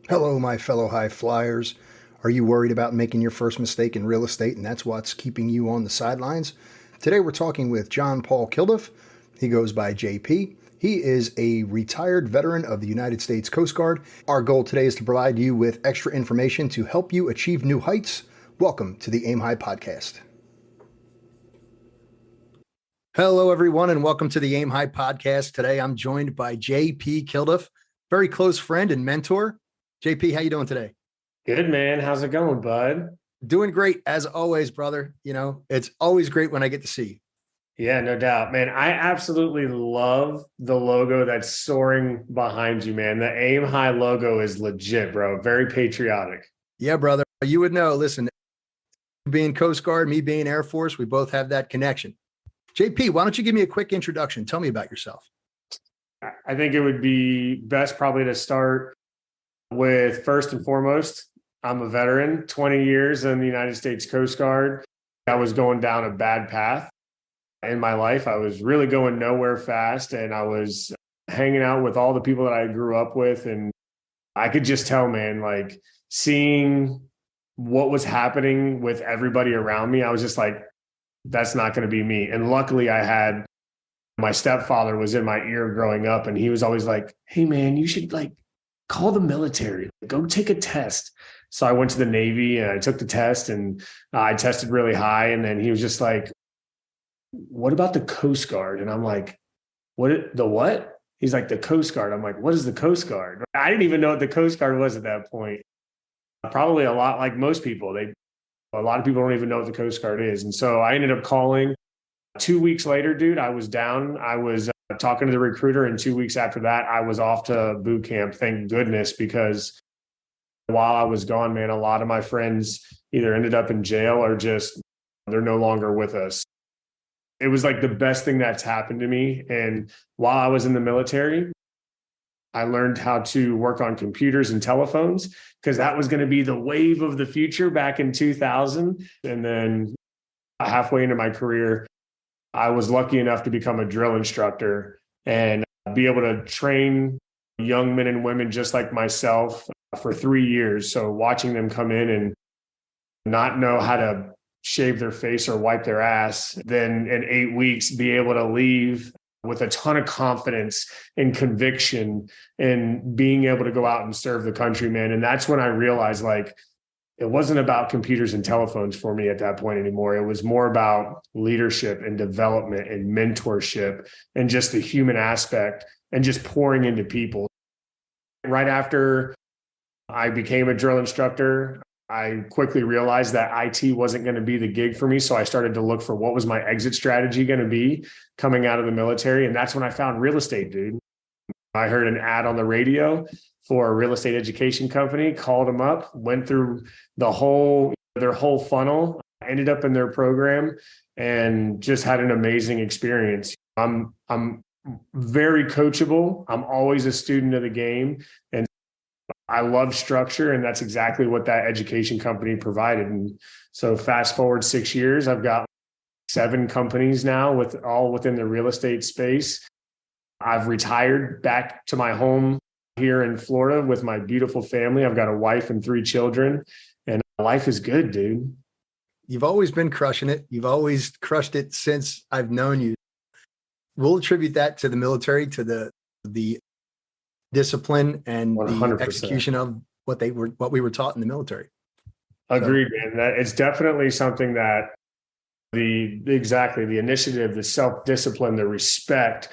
Hello, my fellow high flyers. Are you worried about making your first mistake in real estate and that's what's keeping you on the sidelines? Today we're talking with John Paul Kilduff. He goes by JP. He is a retired veteran of the United States Coast Guard. Our goal today is to provide you with extra information to help you achieve new heights. Welcome to the Aim High Podcast. Hello, everyone, and welcome to the Aim High Podcast. Today I'm joined by JP Kilduff, very close friend and mentor. JP, how you doing today? Good, man. How's it going, bud? Doing great, as always, brother. You know, it's always great when I get to see you. Yeah, no doubt, man. I absolutely love the logo that's soaring behind you, man. The Aim High logo is legit, bro. Very patriotic. Yeah, brother. You would know. Listen, being Coast Guard, me being Air Force, we both have that connection. JP, why don't you give me a quick introduction? Tell me about yourself. I think it would be best probably to start with, first and foremost, I'm a veteran, 20 years in the United States Coast Guard. I was going down a bad path in my life. I was really going nowhere fast, and I was hanging out with all the people that I grew up with. And I could just tell, man, like seeing what was happening with everybody around me, I was just like, that's not going to be me. And luckily I had my stepfather was in my ear growing up, and he was always like, hey man, you should like call the military, go take a test. So I went to the Navy and I took the test, and I tested really high. And then he was just like, what about the Coast Guard? And I'm like, the what? He's like, the Coast Guard. I'm like, what is the Coast Guard? I didn't even know what the Coast Guard was at that point. Probably a lot like most people. A lot of people don't even know what the Coast Guard is. And so I ended up calling. 2 weeks later, dude, I was down. I was talking to the recruiter, and 2 weeks after that, I was off to boot camp. Thank goodness, because while I was gone, man, a lot of my friends either ended up in jail or just they're no longer with us. It was like the best thing that's happened to me. And while I was in the military, I learned how to work on computers and telephones, because that was going to be the wave of the future back in 2000. And then halfway into my career, I was lucky enough to become a drill instructor and be able to train young men and women just like myself for 3 years. So watching them come in and not know how to shave their face or wipe their ass, then in 8 weeks be able to leave with a ton of confidence and conviction and being able to go out and serve the country, man. And that's when I realized, like, it wasn't about computers and telephones for me at that point anymore. It was more about leadership and development and mentorship and just the human aspect and just pouring into people. Right after I became a drill instructor, I quickly realized that IT wasn't going to be the gig for me. So I started to look for what was my exit strategy going to be coming out of the military. And that's when I found real estate, dude. I heard an ad on the radio for a real estate education company, called them up, went through their whole funnel, ended up in their program, and just had an amazing experience. I'm very coachable. I'm always a student of the game, and I love structure, and that's exactly what that education company provided. And so fast forward 6 years, I've got 7 companies now all within the real estate space. I've retired back to my home here in Florida with my beautiful family. I've got a wife and 3 children, and life is good, dude. You've always been crushing it. You've always crushed it since I've known you. We'll attribute that to the military, to the discipline and 100%. the execution of what we were taught in the military. Agreed, man. That it's definitely something that the initiative, the self-discipline, the respect,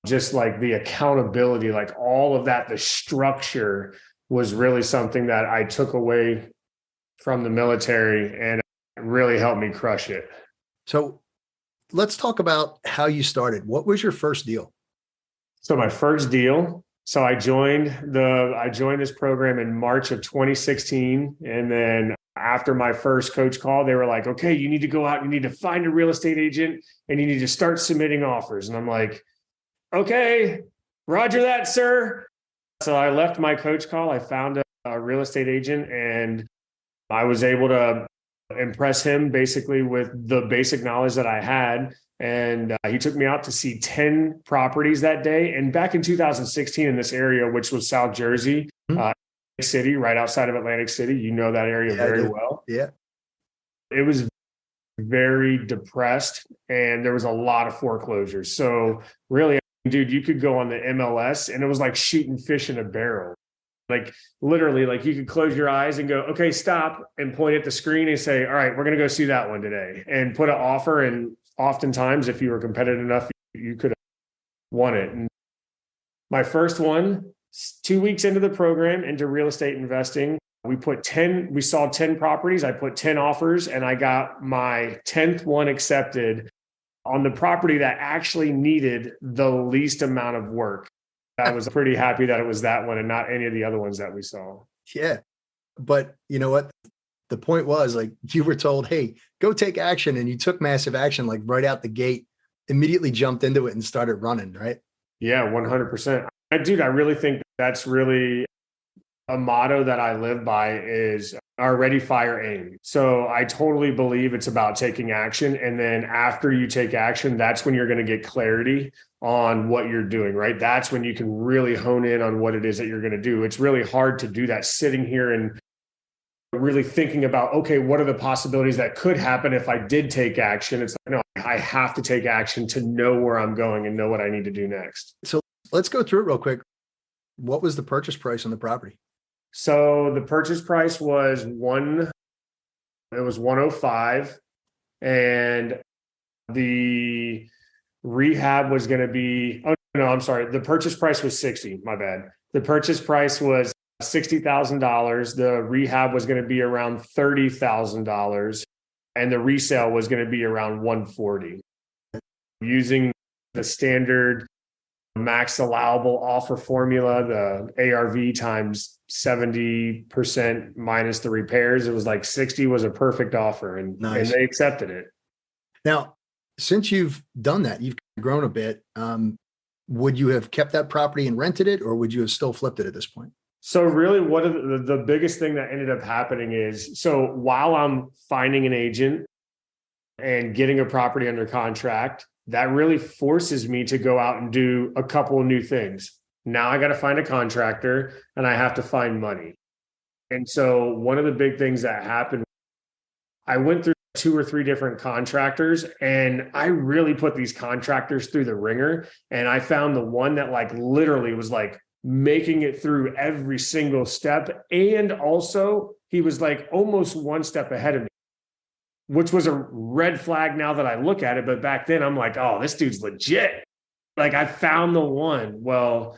just like the accountability, like all of that, the structure was really something that I took away from the military, and it really helped me crush it. So let's talk about how you started. What was your first deal? So my first deal, so I joined this program in March of 2016. And then after my first coach call, they were like, okay, you need to go out, you need to find a real estate agent, and you need to start submitting offers. And I'm like, okay, roger that, sir. So I left my coach call. I found a real estate agent, and I was able to impress him basically with the basic knowledge that I had. And he took me out to see 10 properties that day. And back in 2016 in this area, which was South Jersey, City, right outside of Atlantic City. You know that area very well. Yeah. It was very depressed and there was a lot of foreclosures. So really, dude, you could go on the MLS and it was like shooting fish in a barrel. Like literally, like you could close your eyes and go, okay, stop, and point at the screen and say, all right, we're going to go see that one today, and put an offer. And oftentimes, if you were competitive enough, you could have won it. And my first one, 2 weeks into the program, into real estate investing, we saw 10 properties. I put 10 offers and I got my 10th one accepted on the property that actually needed the least amount of work. I was pretty happy that it was that one and not any of the other ones that we saw. Yeah. But you know what? The point was, like, you were told, hey, go take action. And you took massive action, like right out the gate, immediately jumped into it and started running, right? Yeah, 100%. Dude, I really think that's really a motto that I live by is our ready, fire, aim. So I totally believe it's about taking action. And then after you take action, that's when you're going to get clarity on what you're doing, right? That's when you can really hone in on what it is that you're going to do. It's really hard to do that sitting here and really thinking about, okay, what are the possibilities that could happen if I did take action? It's like, no, I have to take action to know where I'm going and know what I need to do next. So let's go through it real quick. What was the purchase price on the property? So the purchase price was 105, and the rehab was going to be, oh no, I'm sorry. The purchase price was 60, my bad. The purchase price was $60,000. The rehab was going to be around $30,000, and the resale was going to be around 140. Using the standard max allowable offer formula, the ARV times 70% minus the repairs, it was like 60 was a perfect offer, and, nice. And they accepted it. Now, since you've done that, you've grown a bit. Would you have kept that property and rented it, or would you have still flipped it at this point? So really what are the biggest thing that ended up happening is, so while I'm finding an agent and getting a property under contract, that really forces me to go out and do a couple of new things. Now I got to find a contractor and I have to find money. And so one of the big things that happened, I went through 2 or 3 different contractors, and I really put these contractors through the ringer. And I found the one that like literally was like making it through every single step. And also he was like almost one step ahead of me, which was a red flag now that I look at it. But back then I'm like, oh, this dude's legit. Like I found the one. Well,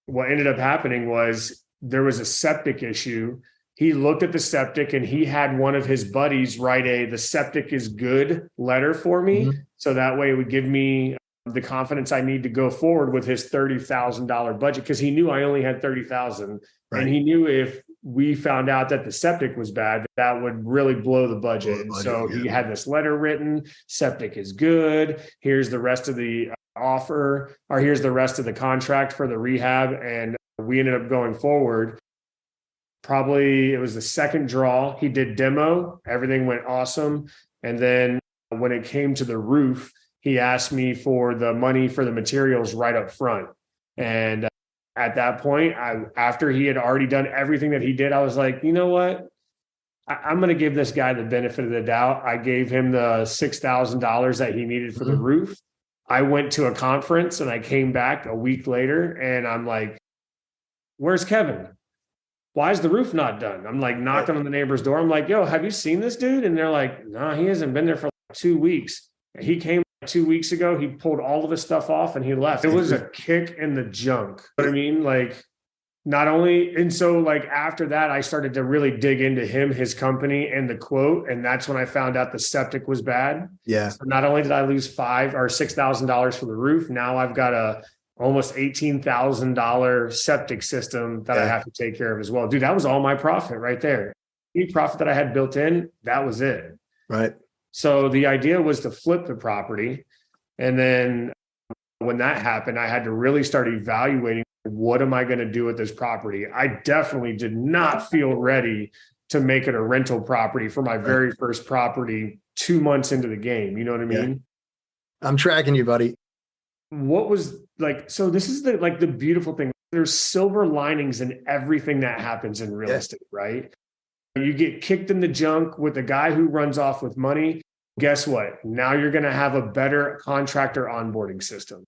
what ended up happening was there was a septic issue. He looked at the septic and he had one of his buddies write the septic is good letter for me. Mm-hmm. So that way it would give me the confidence I need to go forward with his $30,000 budget, because he knew I only had $30,000. Right. And he knew if we found out that the septic was bad, that would really blow the budget. And so he had this letter written, septic is good. Here's the rest of the offer, or here's the rest of the contract for the rehab. And we ended up going forward. Probably it was the second draw. He did demo. Everything went awesome. And then when it came to the roof, he asked me for the money for the materials right up front. And at that point, after he had already done everything that he did, I was like, you know what? I'm going to give this guy the benefit of the doubt. I gave him the $6,000 that he needed for the roof. I went to a conference and I came back a week later and I'm like, where's Kevin? Why is the roof not done? I'm like knocking on the neighbor's door. I'm like, yo, have you seen this dude? And they're like, no, he hasn't been there for like 2 weeks. He came 2 weeks ago. He pulled all of his stuff off and he left. It was a kick in the junk. But I mean, like, not only, and so like after that, I started to really dig into him, his company, and the quote. And that's when I found out the septic was bad. Yeah. So not only did I lose $6,000 for the roof, now I've got a almost $18,000 septic system that I have to take care of as well. Dude, that was all my profit right there. Any profit that I had built in, that was it. Right. So the idea was to flip the property. And then when that happened, I had to really start evaluating, what am I going to do with this property? I definitely did not feel ready to make it a rental property for my very first property 2 months into the game. You know what I mean? I'm tracking you, buddy. What was like, so this is the beautiful thing. there's silver linings in everything that happens in real estate, right? You get kicked in the junk with a guy who runs off with money. Guess what? Now you're going to have a better contractor onboarding system.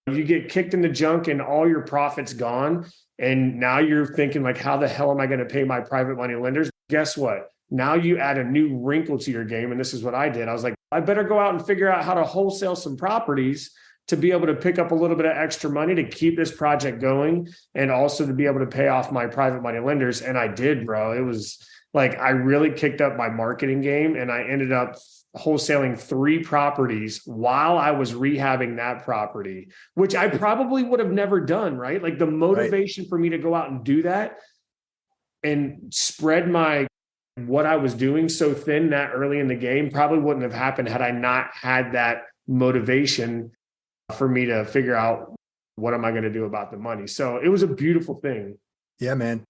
You get kicked in the junk and all your profits gone. And now you're thinking like, how the hell am I going to pay my private money lenders? Guess what? Now you add a new wrinkle to your game. And this is what I did. I was like, I better go out and figure out how to wholesale some properties to be able to pick up a little bit of extra money to keep this project going and also to be able to pay off my private money lenders. And I did, bro. It was like, I really kicked up my marketing game and I ended up wholesaling 3 properties while I was rehabbing that property, which I probably would have never done, right? Like the motivation for me to go out and do that and spread what I was doing so thin that early in the game probably wouldn't have happened had I not had that motivation for me to figure out what am I going to do about the money. So it was a beautiful thing. Yeah, man.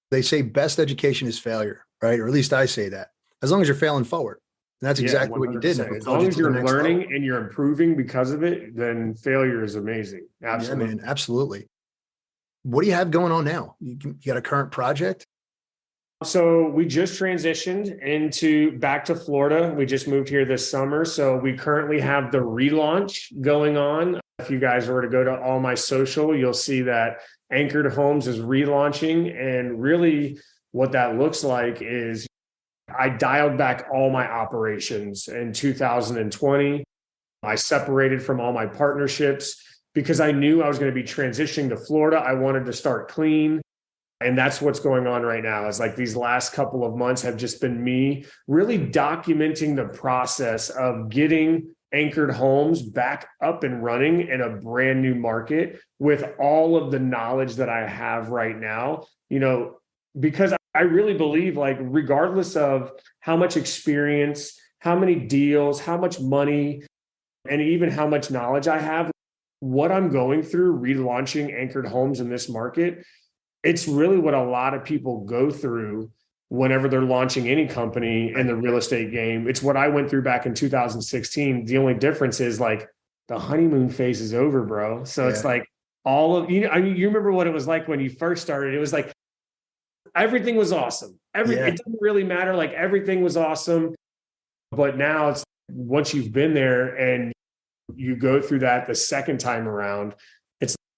They say best education is failure, right? Or at least I say that. As long as you're failing forward. And that's exactly what you did. As long as you're learning and you're improving because of it, then failure is amazing. Absolutely. Yeah, man. Absolutely. What do you have going on now? You got a current project? So we just transitioned back to Florida. We just moved here this summer. So we currently have the relaunch going on. If you guys were to go to all my social, you'll see that Anchored Homes is relaunching. And really what that looks like is I dialed back all my operations in 2020. I separated from all my partnerships because I knew I was going to be transitioning to Florida. I wanted to start clean. And that's what's going on right now is like these last couple of months have just been me really documenting the process of getting Anchored Homes back up and running in a brand new market with all of the knowledge that I have right now, because I really believe like regardless of how much experience, how many deals, how much money, and even how much knowledge I have, what I'm going through relaunching Anchored Homes in this market, it's really what a lot of people go through whenever they're launching any company in the real estate game. It's what I went through back in 2016. The only difference is like the honeymoon phase is over, bro. So it's like all of, you remember what it was like when you first started. It was like, everything was awesome. It didn't really matter. Like everything was awesome. But now it's once you've been there and you go through that the second time around,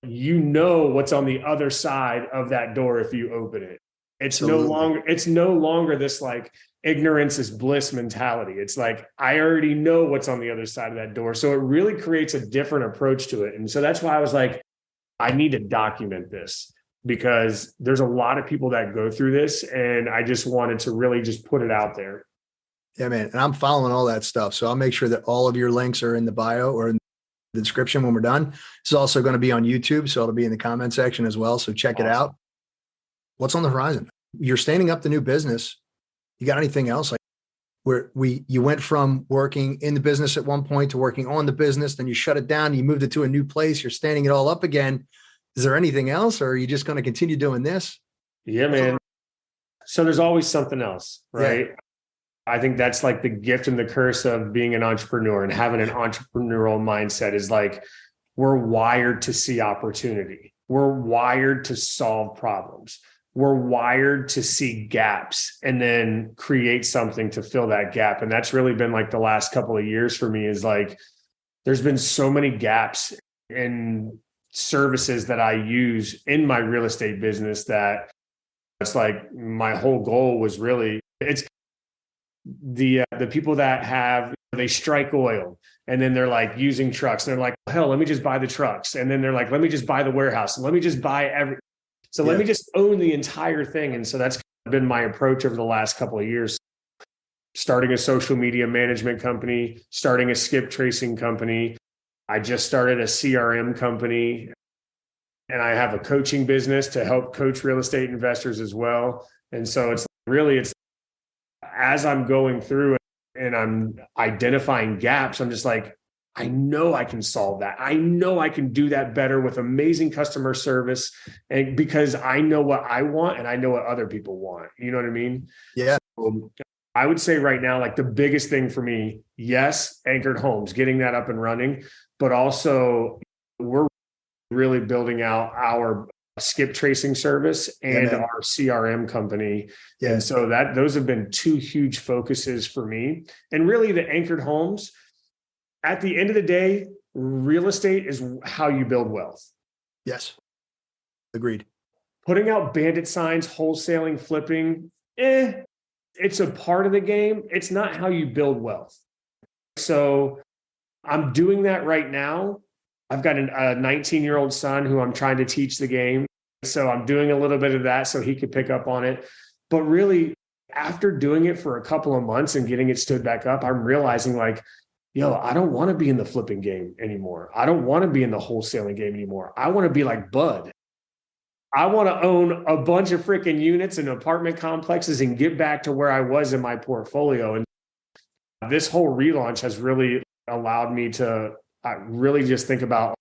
what's on the other side of that door if you open it. It's no longer this like ignorance is bliss mentality. It's like, I already know what's on the other side of that door. So it really creates a different approach to it. And so that's why I was like, I need to document this because there's a lot of people that go through this. And I just wanted to really just put it out there. Yeah, man. And I'm following all that stuff. So I'll make sure that all of your links are in the bio or in the description when we're done. It's also going to be on YouTube, so it'll be in the comment section as well. So check it out. What's on the horizon? You're standing up the new business. You got anything else? Like you went from working in the business at one point to working on the business, then you shut it down, you moved it to a new place, you're standing it all up again. Is there anything else, or are you just going to continue doing this? Yeah, man. So there's always something else, right? Yeah. I think that's like the gift and the curse of being an entrepreneur and having an entrepreneurial mindset is like, we're wired to see opportunity. We're wired to solve problems. We're wired to see gaps and then create something to fill that gap. And that's really been like the last couple of years for me is like, there's been so many gaps in services that I use in my real estate business that it's like my whole goal was really, it's the people that they strike oil and then they're like using trucks and they're like, hell, let me just buy the trucks. And then they're like, let me just buy the warehouse and let me just buy let me just own the entire thing. And so that's been my approach over the last couple of years, starting a social media management company, starting a skip tracing company. I just started a CRM company and I have a coaching business to help coach real estate investors as well. And so it's as I'm going through and I'm identifying gaps, I'm just like, I know I can solve that. I know I can do that better with amazing customer service. And because I know what I want and I know what other people want. You know what I mean? Yeah. So I would say right now, like the biggest thing for me, yes, Anchored Homes, getting that up and running, but also we're really building out our skip tracing service and our CRM company. Yeah. And so those have been two huge focuses for me. And really the anchored homes, at the end of the day, real estate is how you build wealth. Yes. Agreed. Putting out bandit signs, wholesaling, flipping, it's a part of the game. It's not how you build wealth. So I'm doing that right now. I've got a 19-year-old son who I'm trying to teach the game. So I'm doing a little bit of that so he could pick up on it. But really, after doing it for a couple of months and getting it stood back up, I'm realizing like, I don't want to be in the flipping game anymore. I don't want to be in the wholesaling game anymore. I want to be like Bud. I want to own a bunch of freaking units and apartment complexes and get back to where I was in my portfolio. And this whole relaunch has really allowed me to really just think about,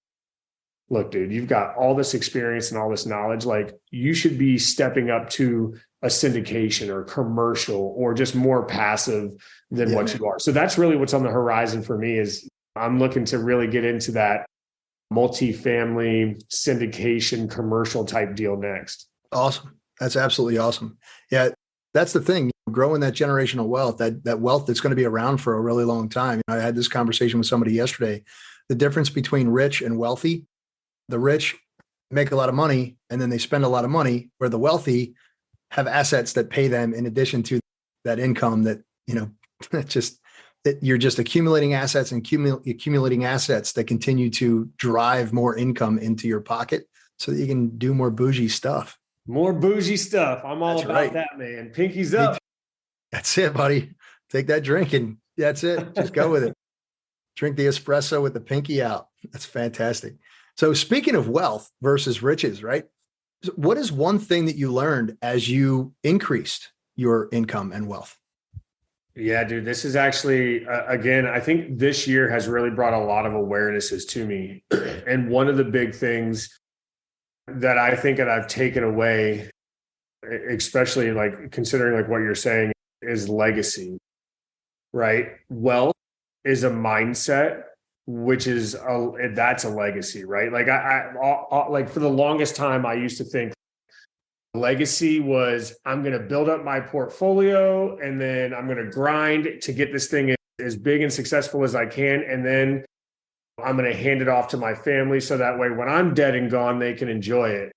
look, dude, you've got all this experience and all this knowledge. Like you should be stepping up to a syndication or commercial or just more passive than what you are. So that's really what's on the horizon for me is I'm looking to really get into that multifamily syndication commercial type deal next. Awesome. That's absolutely awesome. Yeah. That's the thing, growing that generational wealth, that wealth that's going to be around for a really long time. I had this conversation with somebody yesterday. The difference between rich and wealthy, the rich make a lot of money and then they spend a lot of money, where the wealthy have assets that pay them in addition to that income that, that you're just accumulating assets and accumulating assets that continue to drive more income into your pocket so that you can do more bougie stuff. More bougie stuff. I'm all about that, man. Pinkies up. That's it, buddy. Take that drink and that's it. Just go with it. Drink the espresso with the pinky out. That's fantastic. So speaking of wealth versus riches, right? What is one thing that you learned as you increased your income and wealth? Yeah, dude, this is actually, again, I think this year has really brought a lot of awarenesses to me. And one of the big things that I think that I've taken away, especially like considering like what you're saying, is legacy, right? Wealth is a mindset, which is that's a legacy, right? Like I like for the longest time, I used to think legacy was I'm going to build up my portfolio and then I'm going to grind to get this thing as big and successful as I can. And then I'm going to hand it off to my family. So that way, when I'm dead and gone, they can enjoy it.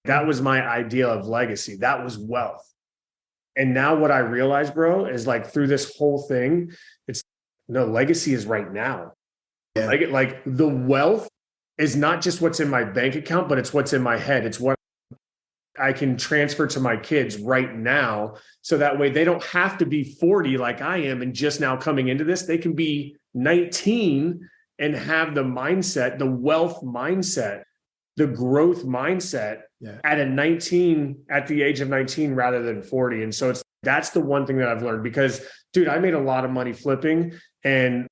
That was my idea of legacy. That was wealth. And now what I realize, bro, is like through this whole thing, legacy is right now. Yeah. Like the wealth is not just what's in my bank account, but it's what's in my head. It's what I can transfer to my kids right now. So that way they don't have to be 40 like I am and just now coming into this. They can be 19 and have the mindset, the wealth mindset, the growth mindset at the age of 19 rather than 40. And so that's the one thing that I've learned because, dude, I made a lot of money flipping. And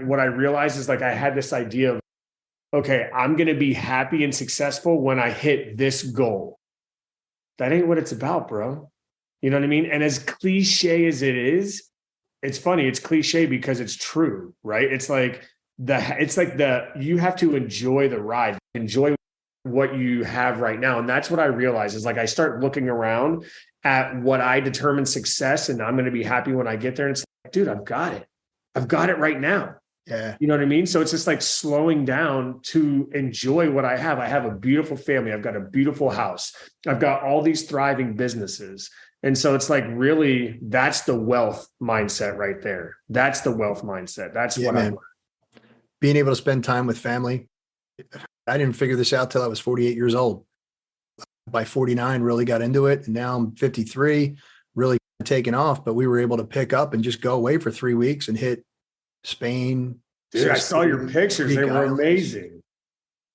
what I realized is like, I had this idea of, okay, I'm going to be happy and successful when I hit this goal. That ain't what it's about, bro. You know what I mean? And as cliche as it is, it's funny. It's cliche because it's true, right? It's like you have to enjoy the ride, enjoy what you have right now. And that's what I realize is like, I start looking around at what I determine success and I'm going to be happy when I get there. And it's like, dude, I've got it. I've got it right now. Yeah. You know what I mean? So it's just like slowing down to enjoy what I have. I have a beautiful family. I've got a beautiful house. I've got all these thriving businesses. And so it's like, really, that's the wealth mindset right there. That's the wealth mindset. That's what I'm being able to spend time with family. I didn't figure this out till I was 48 years old. By 49, really got into it. And now I'm 53, really taken off, but we were able to pick up and just go away for 3 weeks and hit Spain. Dude, I saw your pictures. They were amazing.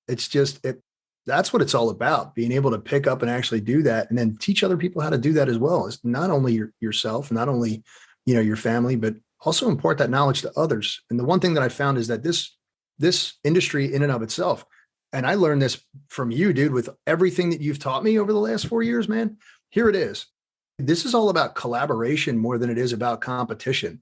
It's just, that's what it's all about, being able to pick up and actually do that and then teach other people how to do that as well. It's not only yourself, not only, your family, but also impart that knowledge to others. And the one thing that I found is that this industry in and of itself, and I learned this from you, dude, with everything that you've taught me over the last 4 years, man, here it is. This is all about collaboration more than it is about competition.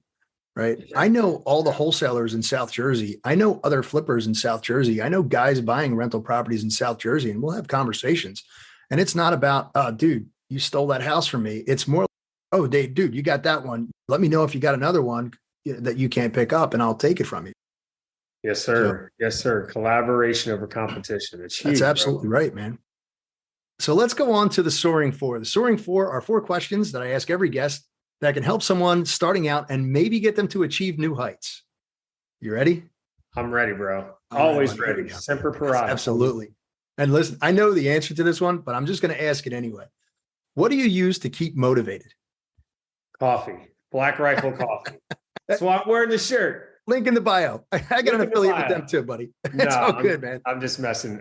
Right. I know all the wholesalers in South Jersey. I know other flippers in South Jersey. I know guys buying rental properties in South Jersey, and we'll have conversations. And it's not about, oh, dude, you stole that house from me. It's more, oh, dude, you got that one. Let me know if you got another one that you can't pick up and I'll take it from you. Yes, So sir. Yes, sir. Collaboration over competition. It's huge. that's absolutely right, man. So let's go on to the Soaring Four. The Soaring Four are 4 questions that I ask every guest that can help someone starting out and maybe get them to achieve new heights. You ready? I'm ready, bro. All Always right, ready. Semper Parata. Absolutely. And listen, I know the answer to this one, but I'm just going to ask it anyway. What do you use to keep motivated? Coffee. Black Rifle coffee. That's why I'm wearing the shirt. Link in the bio. I got an affiliate with them too, buddy. It's all good, man. I'm just messing.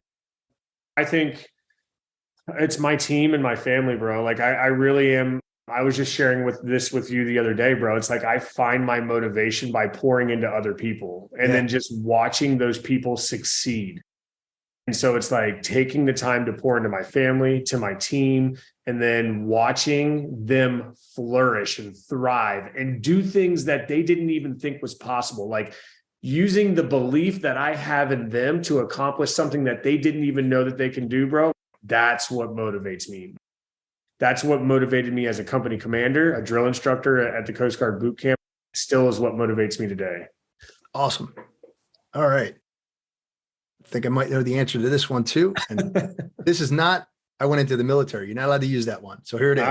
I think it's my team and my family, bro. Like I really am. I was just sharing with you the other day, bro. It's like I find my motivation by pouring into other people and then just watching those people succeed. And so it's like taking the time to pour into my family, to my team, and then watching them flourish and thrive and do things that they didn't even think was possible. Like using the belief that I have in them to accomplish something that they didn't even know that they can do, bro. That's what motivates me. That's what motivated me as a company commander, a drill instructor at the Coast Guard boot camp. Still is what motivates me today. Awesome. All right. I think I might know the answer to this one too. And this is not, I went into the military. You're not allowed to use that one. So here it is.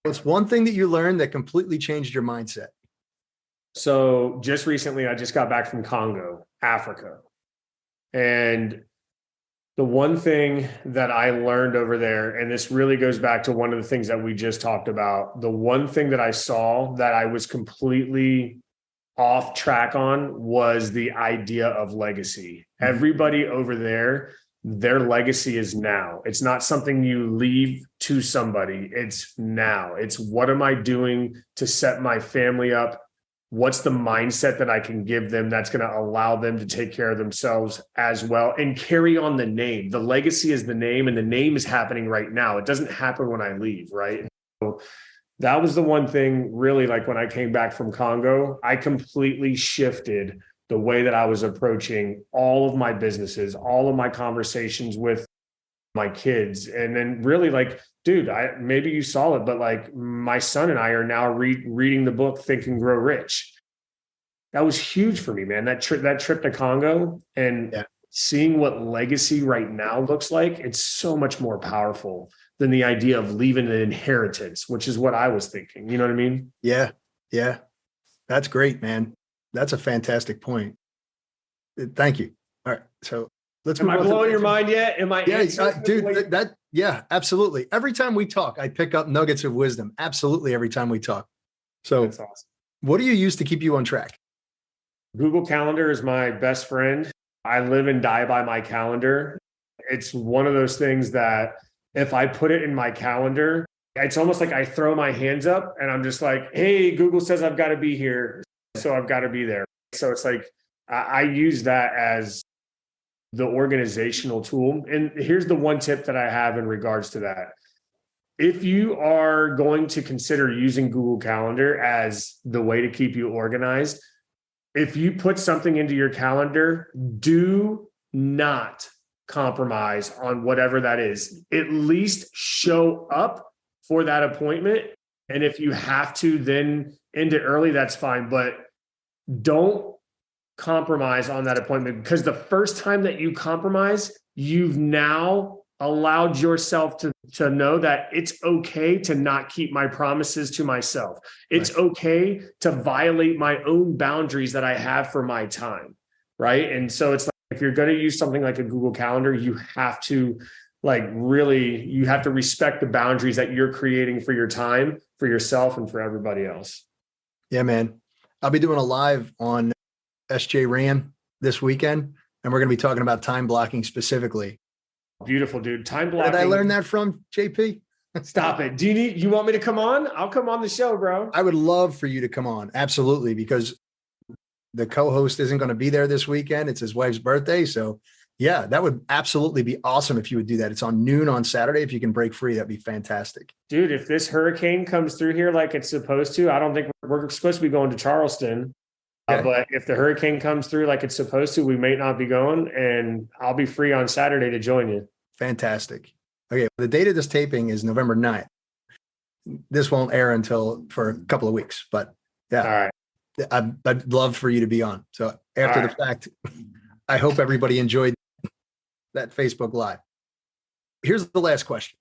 What's one thing that you learned that completely changed your mindset? So just recently, I just got back from Congo, Africa. And the one thing that I learned over there, and this really goes back to one of the things that we just talked about, the one thing that I saw that I was completely off track on was the idea of legacy. Everybody over there, their legacy is now. It's not something you leave to somebody. It's now. It's what am I doing to set my family up? What's the mindset that I can give them that's going to allow them to take care of themselves as well and carry on the name? The legacy is the name, and the name is happening right now. It doesn't happen when I leave, right? So that was the one thing really, like when I came back from Congo, I completely shifted the way that I was approaching all of my businesses, all of my conversations with my kids. And then really like, dude, maybe you saw it, but like my son and I are now reading the book, Think and Grow Rich. That was huge for me, man. That trip to Congo and seeing what legacy right now looks like, it's so much more powerful than the idea of leaving an inheritance, which is what I was thinking. You know what I mean? Yeah. Yeah. That's great, man. That's a fantastic point. Thank you. All right. So let's Am I blowing your mind yet? Am I? Yeah, dude, yeah, absolutely. Every time we talk, I pick up nuggets of wisdom. Absolutely. Every time we talk. So that's awesome. What do you use to keep you on track? Google Calendar is my best friend. I live and die by my calendar. It's one of those things that if I put it in my calendar, it's almost like I throw my hands up and I'm just like, hey, Google says I've got to be here. So I've got to be there. So it's like, I use that as the organizational tool. And here's the one tip that I have in regards to that. If you are going to consider using Google Calendar as the way to keep you organized, if you put something into your calendar, do not compromise on whatever that is. At least show up for that appointment. And if you have to then end it early, that's fine. But don't compromise on that appointment, because the first time that you compromise, you've now allowed yourself to know that it's okay to not keep my promises to myself. It's okay to violate my own boundaries that I have for my time, right? And so it's like, if you're going to use something like a Google Calendar, you have to you have to respect the boundaries that you're creating for your time, for yourself, and for everybody else. Yeah, man. I'll be doing a live on SJ Ran this weekend, and we're going to be talking about time blocking specifically. Beautiful, dude. Time blocking. Where did I learn that from, JP? Stop it. You want me to come on? I'll come on the show, bro. I would love for you to come on. Absolutely. Because the co-host isn't going to be there this weekend. It's his wife's birthday. So yeah, that would absolutely be awesome if you would do that. It's on noon on Saturday. If you can break free, that'd be fantastic. Dude, if this hurricane comes through here like it's supposed to, I don't think we're supposed to be going to Charleston. Okay. But if the hurricane comes through like it's supposed to, we may not be going, and I'll be free on Saturday to join you. Fantastic. Okay. The date of this taping is November 9th. This won't air until for a couple of weeks, but All yeah, right. I'd love for you to be on. So after All the fact, I hope everybody enjoyed that Facebook Live. Here's the last question.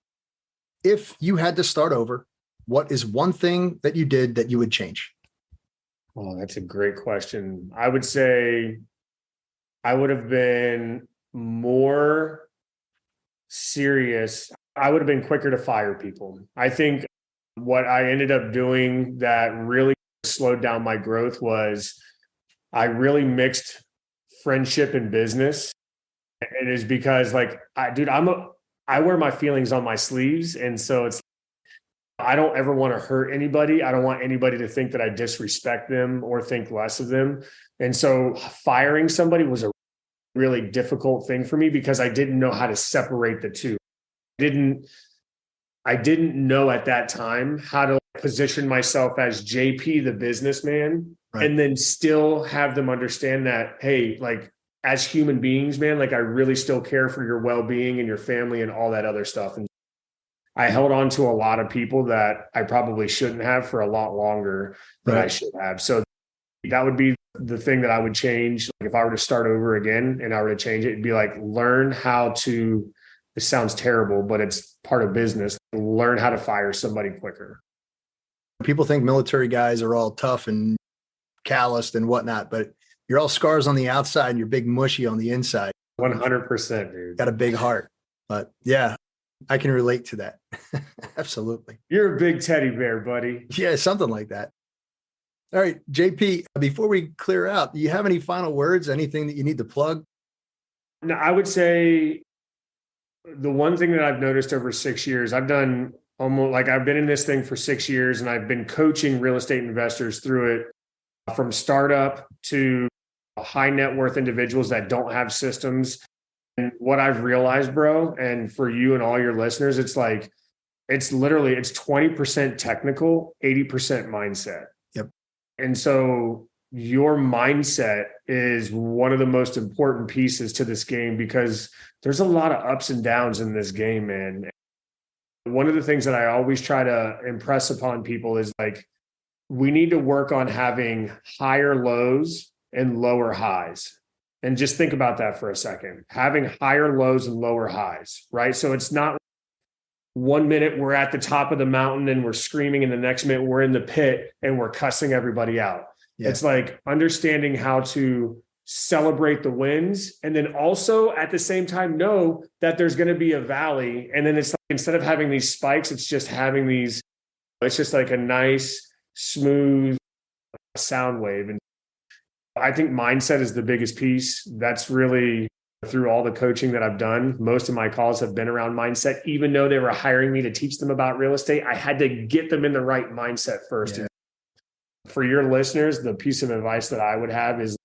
If you had to start over, what is one thing that you did that you would change? Oh, that's a great question. I would say I would have been more serious. I would have been quicker to fire people. I think what I ended up doing that really slowed down my growth was I really mixed friendship and business. It is because I wear my feelings on my sleeves. And so I don't ever want to hurt anybody. I don't want anybody to think that I disrespect them or think less of them. And so firing somebody was a really difficult thing for me because I didn't know how to separate the two. I didn't know at that time how to position myself as JP, the businessman, Right. and then still have them understand that, hey, like as human beings, man, like I really still care for your well-being and your family and all that other stuff. And I held on to a lot of people that I probably shouldn't have for a lot longer than I should have. So that would be the thing that I would change. Like if I were to start over again and I were to change it, it'd be like learn how to, it sounds terrible, but it's part of business. Learn how to fire somebody quicker. People think military guys are all tough and calloused and whatnot, but you're all scars on the outside and you're big mushy on the inside. 100%, dude. Got a big heart. But yeah, I can relate to that. Absolutely. You're a big teddy bear, buddy. Yeah, something like that. All right, JP, before we clear out, do you have any final words, anything that you need to plug? No, I would say the one thing that I've noticed over 6 years, I've done almost like I've been in this thing for 6 years and I've been coaching real estate investors through it from startup to high net worth individuals that don't have systems. And what I've realized, bro, and for you and all your listeners, it's 20% technical, 80% mindset. Yep. And so your mindset is one of the most important pieces to this game because there's a lot of ups and downs in this game, man. One of the things that I always try to impress upon people is like, we need to work on having higher lows and lower highs. And just think about that for a second, having higher lows and lower highs, right? So it's not 1 minute we're at the top of the mountain and we're screaming, and the next minute we're in the pit and we're cussing everybody out. Yeah. It's like understanding how to celebrate the wins and then also at the same time know that there's going to be a valley. And then it's like, instead of having these spikes, it's just having these, it's just like a nice, smooth sound wave. And I think mindset is the biggest piece. That's really through all the coaching that I've done. Most of my calls have been around mindset. Even though they were hiring me to teach them about real estate, I had to get them in the right mindset first. Yeah. For your listeners, the piece of advice that I would have is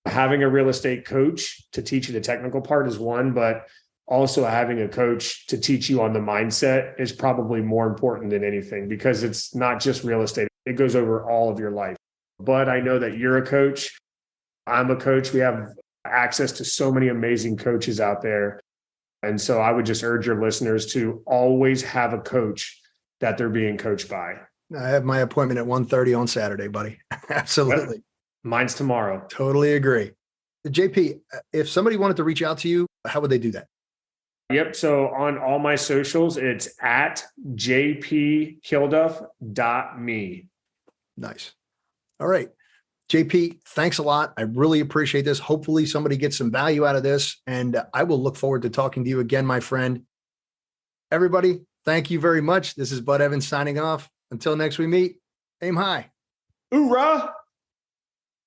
having a real estate coach to teach you the technical part is one, but also having a coach to teach you on the mindset is probably more important than anything because it's not just real estate. It goes over all of your life. But I know that you're a coach. I'm a coach. We have access to so many amazing coaches out there. And so I would just urge your listeners to always have a coach that they're being coached by. I have my appointment at 1:30 on Saturday, buddy. Absolutely. Yep. Mine's tomorrow. Totally agree. JP, if somebody wanted to reach out to you, how would they do that? Yep. So on all my socials, it's at jpkilduff.me. Nice. All right. JP, thanks a lot. I really appreciate this. Hopefully somebody gets some value out of this, and I will look forward to talking to you again, my friend. Everybody, thank you very much. This is Bud Evans signing off. Until next we meet, aim high. Hoorah!